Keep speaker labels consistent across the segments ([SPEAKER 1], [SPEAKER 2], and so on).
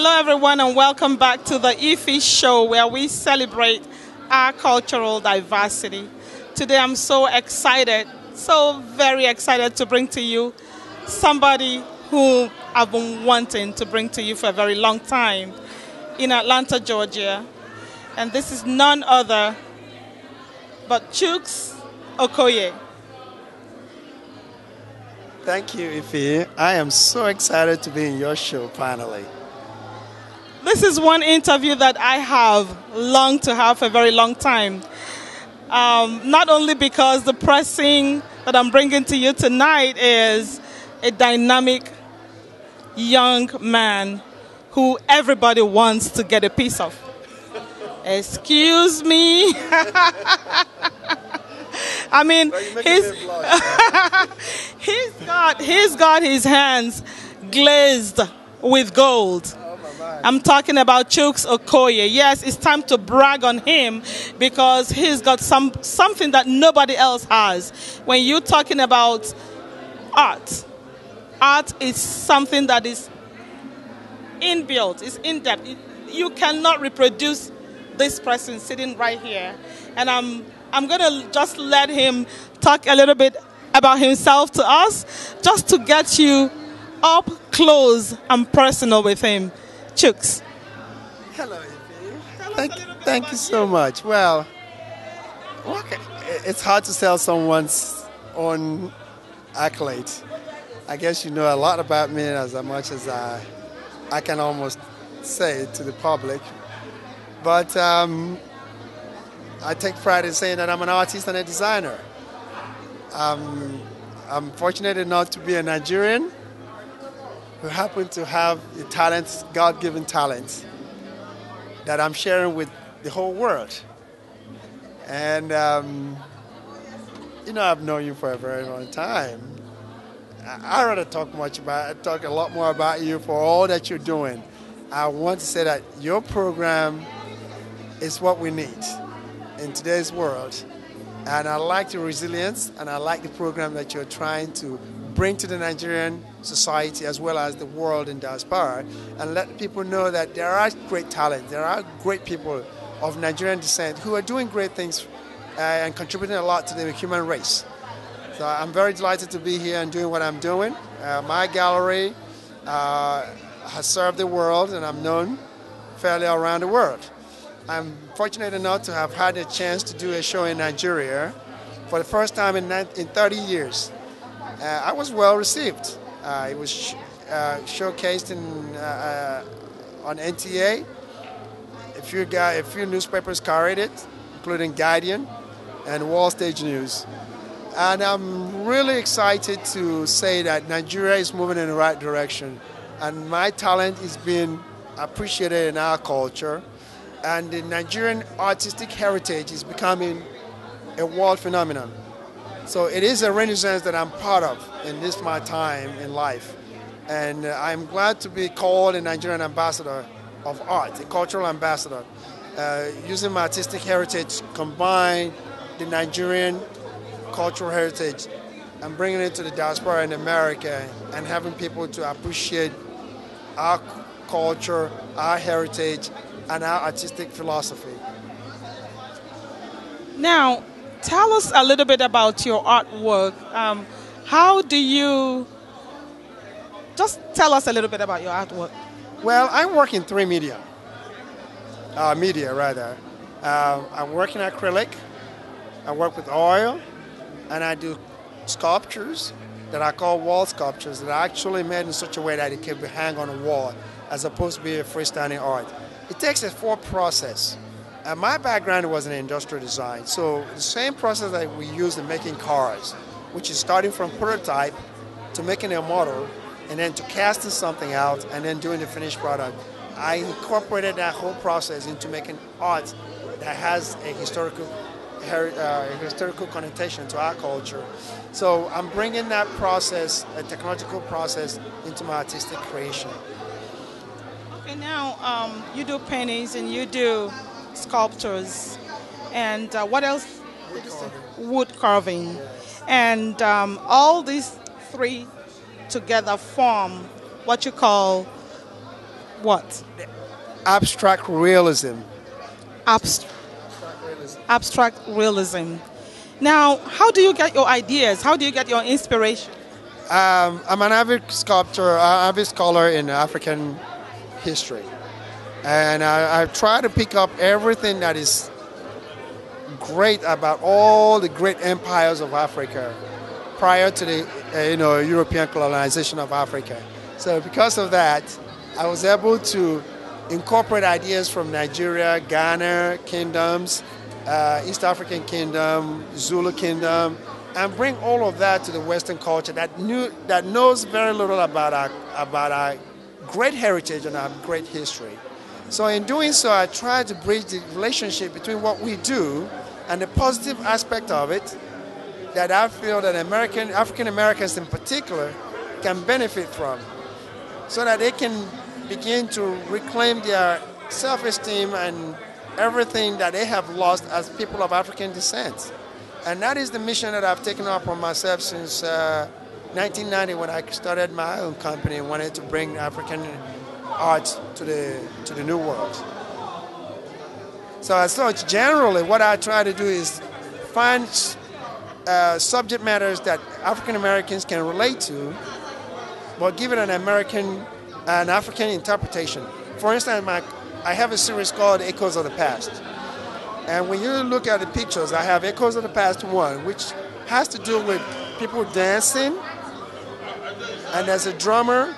[SPEAKER 1] Hello, everyone, and welcome back to the IFI show where we celebrate our cultural diversity. Today, I'm so excited, so very excited to bring to you somebody who I've been wanting to bring to you for a very long time in Atlanta, Georgia. And this is none other but Chooks Okoye.
[SPEAKER 2] Thank you, Ife. I am so excited to be in your show finally.
[SPEAKER 1] This is one interview that I have longed to have for a very long time. Not only because the pressing that I'm bringing to you tonight is a dynamic young man who everybody wants to get a piece of. Excuse me. I mean, he's got his hands glazed with gold. I'm talking about Chooks Okoye. Yes, it's time to brag on him because he's got something that nobody else has. When you're talking about art, art is something that is inbuilt, it's in-depth. You cannot reproduce this person sitting right here. And I'm going to just let him talk a little bit about himself to us, just to get you up close and personal with him. Chooks.
[SPEAKER 2] Hello, Ife. Thank you so much. Well, it's hard to sell someone's own accolade. I guess you know a lot about me as much as I can almost say it to the public. But I take pride in saying that I'm an artist and a designer. I'm fortunate enough to be a Nigerian who happen to have the talents, God-given talents, that I'm sharing with the whole world. And, I've known you for a very long time. I rather talk a lot more about you for all that you're doing. I want to say that your program is what we need in today's world. And I like the resilience, and I like the program that you're trying to bring to the Nigerian society as well as the world in diaspora, and let people know that there are great talents, there are great people of Nigerian descent who are doing great things and contributing a lot to the human race. So I'm very delighted to be here and doing what I'm doing. My gallery has served the world, and I'm known fairly around the world. I'm fortunate enough to have had a chance to do a show in Nigeria for the first time in 30 years. I was well received. It was showcased on NTA. A few newspapers carried it, including Guardian and Wall Stage News. And I'm really excited to say that Nigeria is moving in the right direction. And my talent is being appreciated in our culture. And the Nigerian artistic heritage is becoming a world phenomenon. So it is a renaissance that I'm part of in this my time in life. And I'm glad to be called a Nigerian ambassador of art, a cultural ambassador, using my artistic heritage, combine the Nigerian cultural heritage and bringing it to the diaspora in America and having people to appreciate our culture, our heritage, and our artistic philosophy.
[SPEAKER 1] Now, tell us a little bit about your artwork. Just tell us a little bit about your artwork.
[SPEAKER 2] Well, I work in three media. I work in acrylic, I work with oil, and I do sculptures that I call wall sculptures that are actually made in such a way that it can be hung on a wall as opposed to be a freestanding art. It takes a full process. My background was in industrial design, so the same process that we use in making cars, which is starting from prototype to making a model, and then to casting something out, and then doing the finished product. I incorporated that whole process into making art that has a historical connotation to our culture. So I'm bringing that process, a technological process, into my artistic creation.
[SPEAKER 1] Okay, now you do paintings and you do sculptures, and what else? Wood carving.
[SPEAKER 2] Yes.
[SPEAKER 1] And all these three together form what you call What?
[SPEAKER 2] Abstract realism.
[SPEAKER 1] Abstract realism. Now, how do you get your ideas? How do you get your inspiration?
[SPEAKER 2] I'm an avid sculptor, avid scholar in African history. And I try to pick up everything that is great about all the great empires of Africa prior to the European colonization of Africa. So because of that, I was able to incorporate ideas from Nigeria, Ghana, kingdoms, East African kingdom, Zulu kingdom, and bring all of that to the Western culture that knows very little about our great heritage and our great history. So in doing so, I try to bridge the relationship between what we do and the positive aspect of it that I feel that African Americans in particular can benefit from, so that they can begin to reclaim their self-esteem and everything that they have lost as people of African descent. And that is the mission that I've taken up on myself since 1990, when I started my own company and wanted to bring African art to the New World. So generally what I try to do is find subject matters that African Americans can relate to, but give it an African interpretation. For instance, I have a series called Echoes of the Past. And when you look at the pictures, I have Echoes of the Past 1, which has to do with people dancing, and there's a drummer,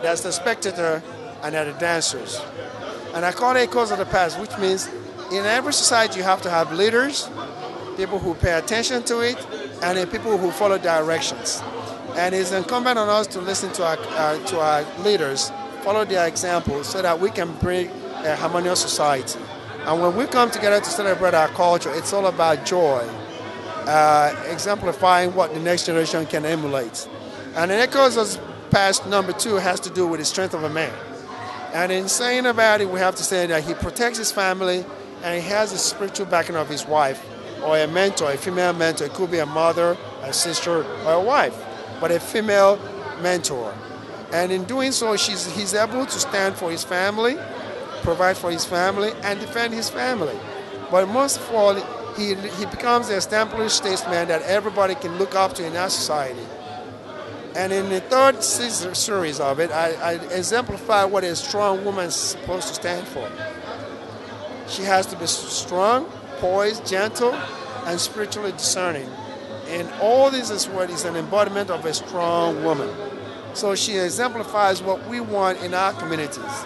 [SPEAKER 2] there's the spectator, and there are the dancers. And I call it Echoes of the Past, which means in every society you have to have leaders, people who pay attention to it, and then people who follow directions. And it's incumbent on us to listen to our leaders, follow their example, so that we can bring a harmonious society. And when we come together to celebrate our culture, it's all about joy, exemplifying what the next generation can emulate. And the Echoes of the Past number 2 has to do with the strength of a man. And in saying about it, we have to say that he protects his family, and he has the spiritual backing of his wife, or a mentor, a female mentor. It could be a mother, a sister, or a wife, but a female mentor. And in doing so, he's able to stand for his family, provide for his family, and defend his family. But most of all, he becomes an established statesman that everybody can look up to in our society. And in the third series of it, I exemplify what a strong woman is supposed to stand for. She has to be strong, poised, gentle, and spiritually discerning. And all this is what is an embodiment of a strong woman. So she exemplifies what we want in our communities,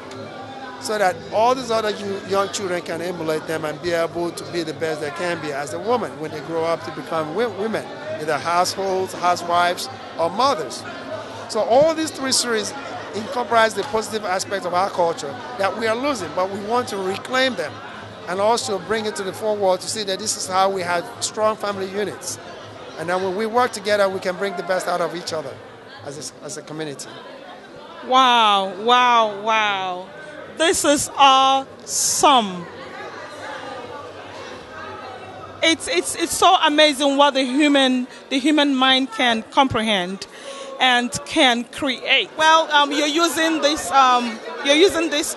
[SPEAKER 2] so that all these other young children can emulate them and be able to be the best they can be as a woman when they grow up to become women, either households, housewives, or mothers. So all these 3 series incorporate the positive aspects of our culture that we are losing, but we want to reclaim them and also bring it to the forefront to see that this is how we have strong family units. And then when we work together, we can bring the best out of each other as a community.
[SPEAKER 1] Wow, wow, wow. This is awesome. It's so amazing what the human mind can comprehend and can create. Well, you're using this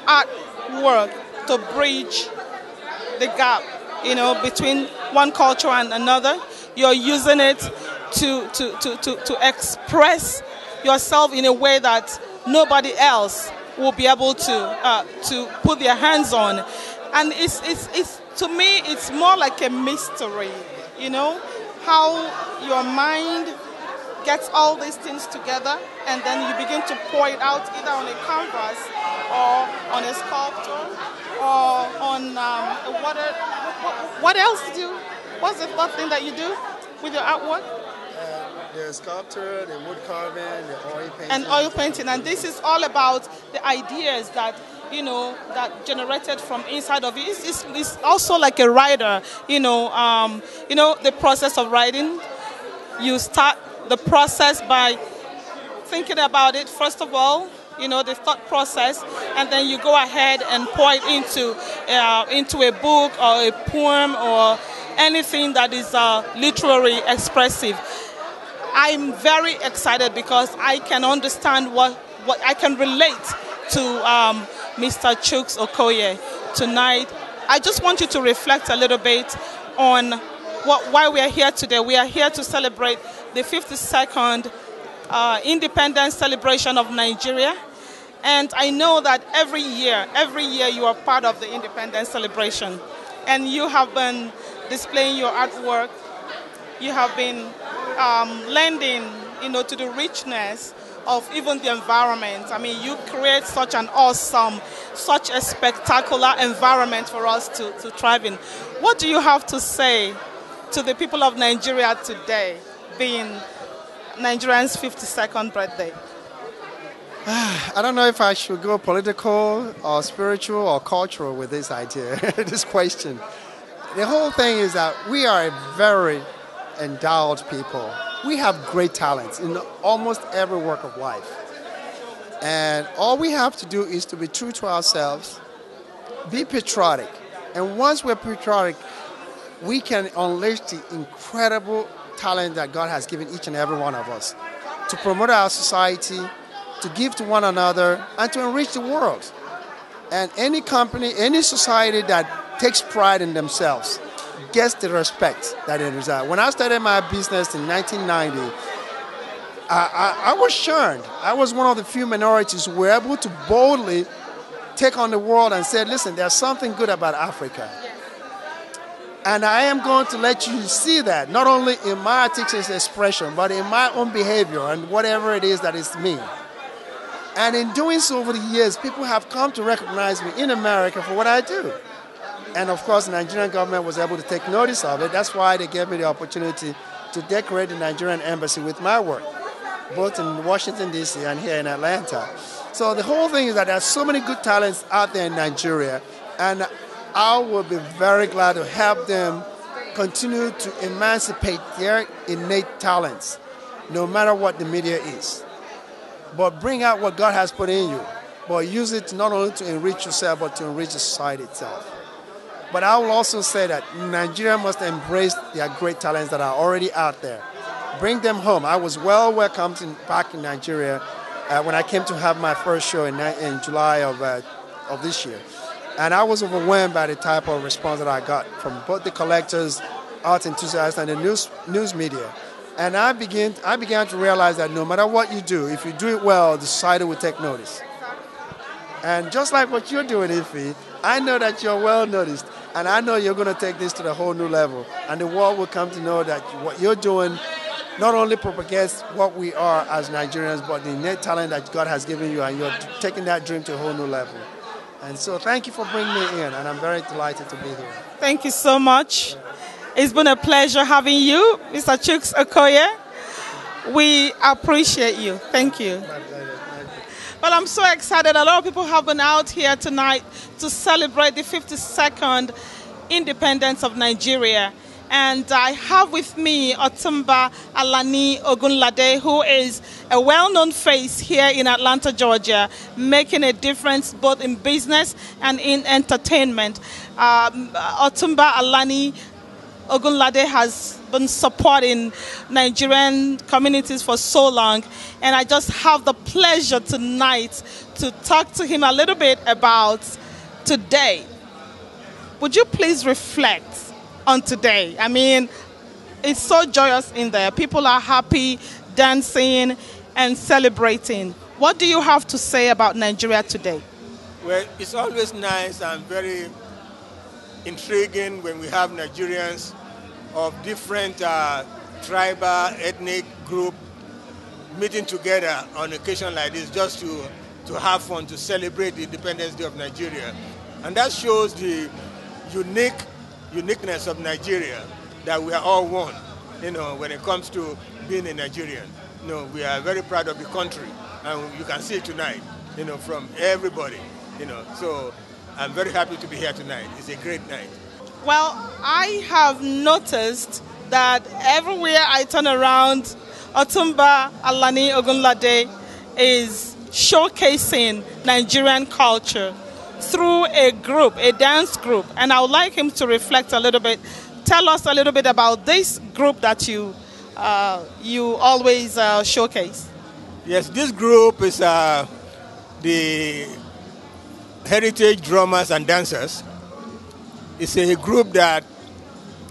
[SPEAKER 1] artwork to bridge the gap, between one culture and another. You're using it to express yourself in a way that nobody else will be able to put their hands on. And it's to me, it's more like a mystery, how your mind gets all these things together, and then you begin to pour it out either on a canvas or on a sculpture or on what else do you? What's the third thing that you do with your artwork?
[SPEAKER 2] The sculpture, the wood carving, the oil painting.
[SPEAKER 1] And oil painting. And this is all about the ideas that, that generated from inside of it. It's also like a writer, the process of writing. You start the process by thinking about it, first of all, the thought process, and then you go ahead and pour it into a book or a poem or anything that is literary expressive. I'm very excited because I can understand what I can relate to Mr. Chooks Okoye tonight. I just want you to reflect a little bit on why we are here today. We are here to celebrate the 52nd independence celebration of Nigeria. And I know that every year you are part of the independence celebration. And you have been displaying your artwork. You have been lending, to the richness of even the environment. I mean, you create such an awesome, such a spectacular environment for us to thrive in. What do you have to say to the people of Nigeria today, being Nigerians' 52nd birthday?
[SPEAKER 2] I don't know if I should go political or spiritual or cultural with this idea, this question. The whole thing is that we are a very endowed people. We have great talents in almost every work of life. And all we have to do is to be true to ourselves, be patriotic. And once we're patriotic, we can unleash the incredible talent that God has given each and every one of us to promote our society, to give to one another, and to enrich the world. And any company, any society that takes pride in themselves gets the respect that it deserves. When I started my business in 1990, I was shunned. I was one of the few minorities who were able to boldly take on the world and say, listen, there's something good about Africa. And I am going to let you see that, not only in my artistic expression, but in my own behavior and whatever it is that is me. And in doing so over the years, people have come to recognize me in America for what I do. And of course, the Nigerian government was able to take notice of it. That's why they gave me the opportunity to decorate the Nigerian embassy with my work, both in Washington, D.C. and here in Atlanta. So the whole thing is that there's so many good talents out there in Nigeria, and I will be very glad to help them continue to emancipate their innate talents, no matter what the media is. But bring out what God has put in you, but use it not only to enrich yourself, but to enrich the society itself. But I will also say that Nigeria must embrace their great talents that are already out there. Bring them home. I was well welcomed back in Nigeria when I came to have my first show in July of this year. And I was overwhelmed by the type of response that I got from both the collectors, art enthusiasts, and the news media. And I began to realize that no matter what you do, if you do it well, the society will take notice. And just like what you're doing, Ife, I know that you're well noticed. And I know you're going to take this to the whole new level. And the world will come to know that what you're doing not only propagates what we are as Nigerians, but the innate talent that God has given you, and you're taking that dream to a whole new level. And so thank you for bringing me in, and I'm very delighted to be here.
[SPEAKER 1] Thank you so much. It's been a pleasure having you, Mr. Chooks Okoye. We appreciate you. Thank you. Well, I'm so excited. A lot of people have been out here tonight to celebrate the 52nd independence of Nigeria. And I have with me Otumba Alani Ogunlade, who is a well-known face here in Atlanta, Georgia, making a difference both in business and in entertainment. Otumba Alani Ogunlade has been supporting Nigerian communities for so long, and I just have the pleasure tonight to talk to him a little bit about today. Would you please reflect on today? I mean, it's so joyous in there. People are happy, dancing, and celebrating. What do you have to say about Nigeria today?
[SPEAKER 3] Well, it's always nice and very intriguing when we have Nigerians of different tribal, ethnic group meeting together on occasion like this just to have fun, to celebrate the Independence Day of Nigeria. And that shows the uniqueness of Nigeria, that we are all one, when it comes to being a Nigerian. We are very proud of the country, and you can see it tonight, from everybody, So I'm very happy to be here tonight. It's a great night.
[SPEAKER 1] Well, I have noticed that everywhere I turn around, Otumba Alani Ogunlade is showcasing Nigerian culture through a group, a dance group. And I would like him to reflect a little bit. Tell us a little bit about this group that you always showcase.
[SPEAKER 3] Yes, this group is the Heritage Drummers and Dancers is a group that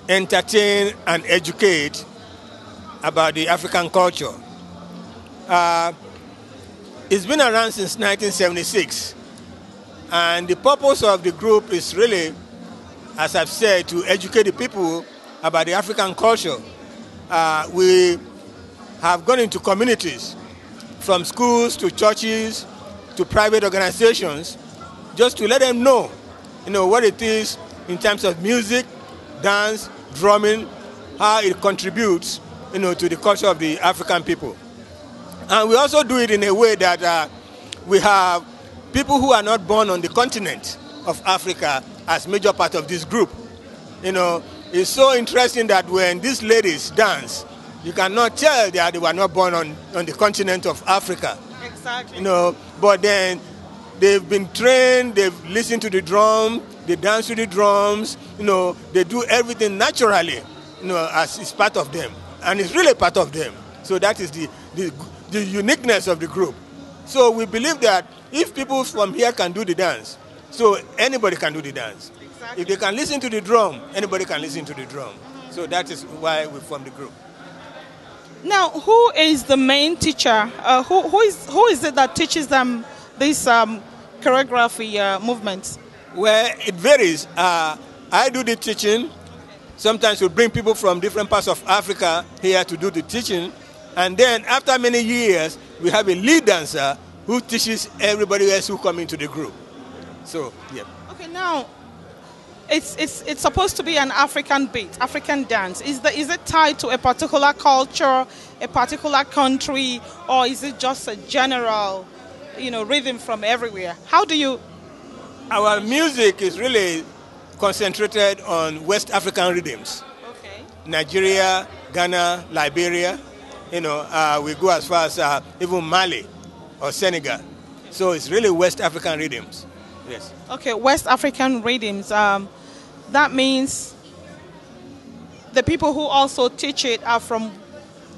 [SPEAKER 3] entertain and educate about the African culture. It's been around since 1976, and the purpose of the group is really, as I've said, to educate the people about the African culture. We have gone into communities, from schools to churches to private organizations, just to let them know, what it is in terms of music, dance, drumming, how it contributes, to the culture of the African people. And we also do it in a way that we have people who are not born on the continent of Africa as major part of this group. It's so interesting that when these ladies dance, you cannot tell that they were not born on the continent of Africa.
[SPEAKER 1] Exactly.
[SPEAKER 3] But then they've been trained, they've listened to the drum, they dance to the drums, they do everything naturally, as it's part of them. And it's really part of them. So that is the uniqueness of the group. So we believe that if people from here can do the dance, so anybody can do the dance. Exactly. If they can listen to the drum, anybody can listen to the drum. So that is why we formed the group.
[SPEAKER 1] Now, who is the main teacher? Who is it that teaches them this choreography movements?
[SPEAKER 3] Well, it varies. I do the teaching. Sometimes we bring people from different parts of Africa here to do the teaching. And then after many years, we have a lead dancer who teaches everybody else who come into the group. So, yeah.
[SPEAKER 1] Okay, now, it's supposed to be an African beat, African dance. Is it tied to a particular culture, a particular country, or is it just a general, rhythm from everywhere? How do you...
[SPEAKER 3] Our music is really concentrated on West African rhythms.
[SPEAKER 1] Okay.
[SPEAKER 3] Nigeria, Ghana, Liberia. We go as far as even Mali or Senegal. So it's really West African rhythms. Yes.
[SPEAKER 1] Okay, West African rhythms. That means the people who also teach it are from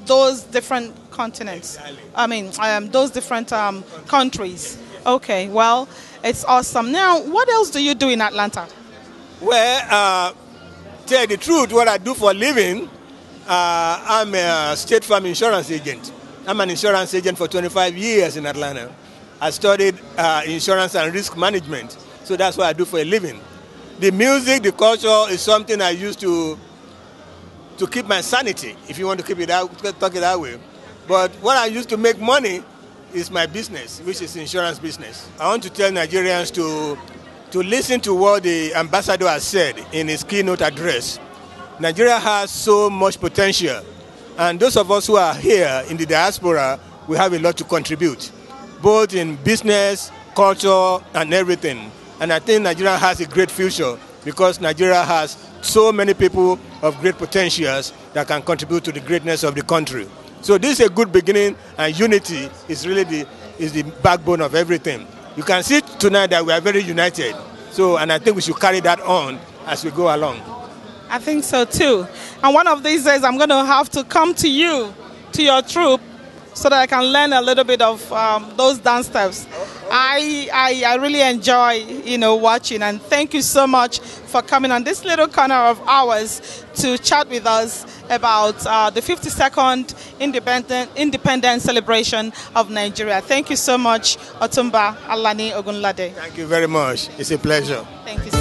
[SPEAKER 1] those different continents.
[SPEAKER 3] Exactly.
[SPEAKER 1] I mean, those different countries. Okay, well, it's awesome. Now, what else do you do in Atlanta?
[SPEAKER 3] Well, tell the truth, what I do for a living, I'm a State Farm insurance agent. I'm an insurance agent for 25 years in Atlanta. I studied insurance and risk management, so that's what I do for a living. The music, the culture is something I use to keep my sanity, if you want to keep it out, talk it that way. But what I use to make money is my business, which is insurance business. I want to tell Nigerians to listen to what the ambassador has said in his keynote address. Nigeria has so much potential, and those of us who are here in the diaspora, we have a lot to contribute, both in business, culture, and everything. And I think Nigeria has a great future because Nigeria has so many people of great potentials that can contribute to the greatness of the country. So this is a good beginning, and unity is really the backbone of everything. You can see tonight that we are very united. And I think we should carry that on as we go along.
[SPEAKER 1] I think so too. And one of these days I'm going to have to come to you, to your troupe, so that I can learn a little bit of those dance steps. I really enjoy, watching, and thank you so much for coming on this little corner of ours to chat with us about the 52nd independence celebration of Nigeria. Thank you so much, Otumba Alani Ogunlade.
[SPEAKER 3] Thank you very much. It's a pleasure.
[SPEAKER 1] Thank you so much.